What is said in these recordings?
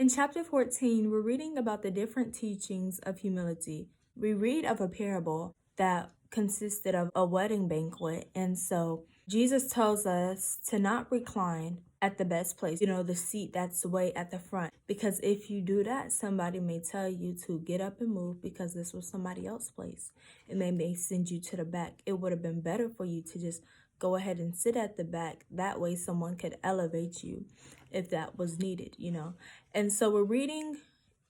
In chapter 14, we're reading about the different teachings of humility. We read of a parable that consisted of a wedding banquet. And so Jesus tells us to not recline at the best place, the seat that's way at the front. Because if you do that, somebody may tell you to get up and move because this was somebody else's place. And they may send you to the back. It would have been better for you to just go ahead and sit at the back. That way someone could elevate you if that was needed, And so we're reading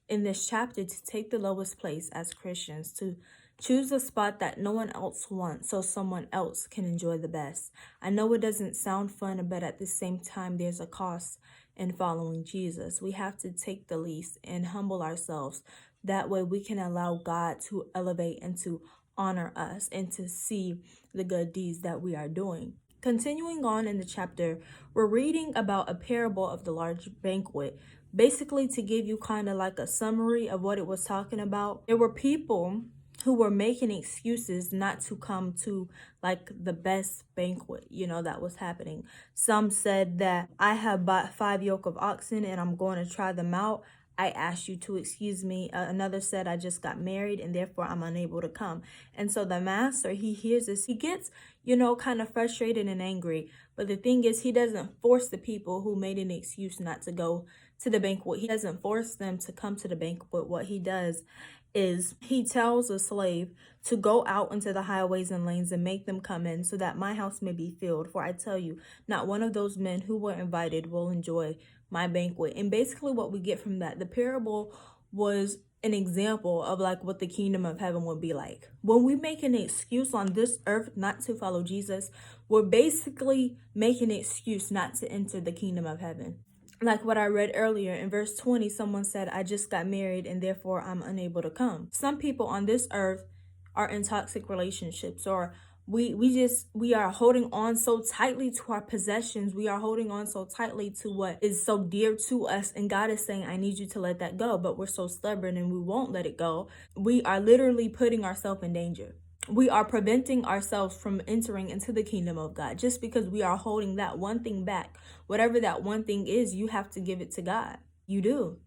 in this chapter to take the lowest place as Christians, to choose a spot that no one else wants so someone else can enjoy the best. I know it doesn't sound fun, but at the same time, there's a cost in following Jesus. We have to take the least and humble ourselves. That way we can allow God to elevate and to honor us and to see the good deeds that we are doing. Continuing on in the chapter, we're reading about a parable of the large banquet. Basically, to give you kind of like a summary of what it was talking about, there were people who were making excuses not to come to like the best banquet, that was happening. Some said that I have bought 5 yoke of oxen and I'm going to try them out. I asked you to excuse me. Another said, I just got married and therefore I'm unable to come. And so the master, he hears this. He gets, kind of frustrated and angry. But the thing is, he doesn't force the people who made an excuse not to go to the banquet. He doesn't force them to come to the banquet. What he does is he tells a slave to go out into the highways and lanes and make them come in so that my house may be filled. For I tell you, not one of those men who were invited will enjoy my banquet. And basically what we get from that, the parable was an example of like what the kingdom of heaven would be like. When we make an excuse on this earth not to follow Jesus, we're basically making an excuse not to enter the kingdom of heaven. Like what I read earlier in verse 20, someone said, I just got married and therefore I'm unable to come. Some people on this earth are in toxic relationships, or we are holding on so tightly to our possessions. We are holding on so tightly to what is so dear to us. And God is saying, I need you to let that go. But we're so stubborn and we won't let it go. We are literally putting ourselves in danger. We are preventing ourselves from entering into the kingdom of God just because we are holding that one thing back. Whatever that one thing is, you have to give it to God. You do,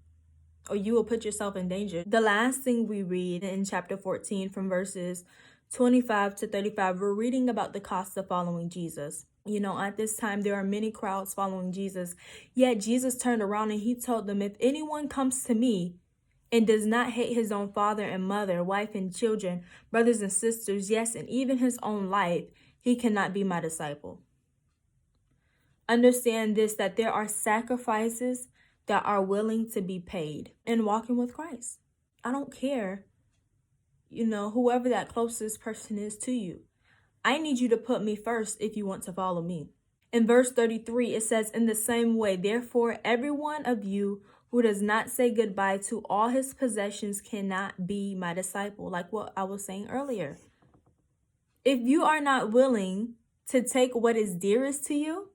or you will put yourself in danger. The last thing we read in chapter 14 from verses 25 to 35, we're reading about the cost of following Jesus. At this time, there are many crowds following Jesus. Yet Jesus turned around and he told them, if anyone comes to me and does not hate his own father and mother, wife and children, brothers and sisters, yes, and even his own life, he cannot be my disciple. Understand this, that there are sacrifices that are willing to be paid in walking with Christ. I don't care, whoever that closest person is to you. I need you to put me first if you want to follow me. In verse 33, it says, in the same way, therefore, every one of you who does not say goodbye to all his possessions cannot be my disciple, like what I was saying earlier. If you are not willing to take what is dearest to you,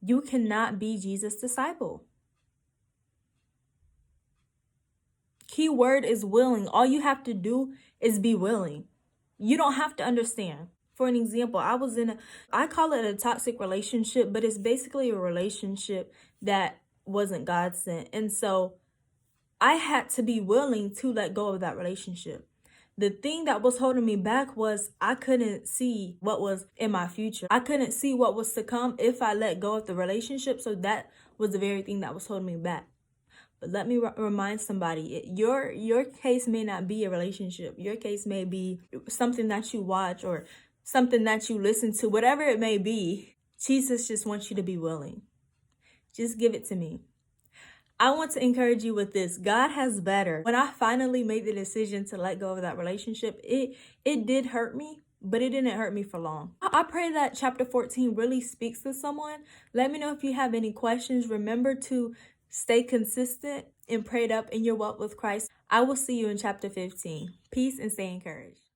you cannot be Jesus' disciple. Key word is willing. All you have to do is be willing. You don't have to understand. For an example, I call it a toxic relationship, but it's basically a relationship that wasn't God sent. And so I had to be willing to let go of that relationship. The thing that was holding me back was I couldn't see what was in my future. I couldn't see what was to come if I let go of the relationship. So that was the very thing that was holding me back. But let me remind somebody, your case may not be a relationship. Your case may be something that you watch or something that you listen to, whatever it may be. Jesus just wants you to be willing. Just give it to me. I want to encourage you with this. God has better. When I finally made the decision to let go of that relationship, it did hurt me, but it didn't hurt me for long. I pray that chapter 14 really speaks to someone. Let me know if you have any questions. Remember to stay consistent and prayed up in your walk with Christ. I will see you in chapter 15. Peace and stay encouraged.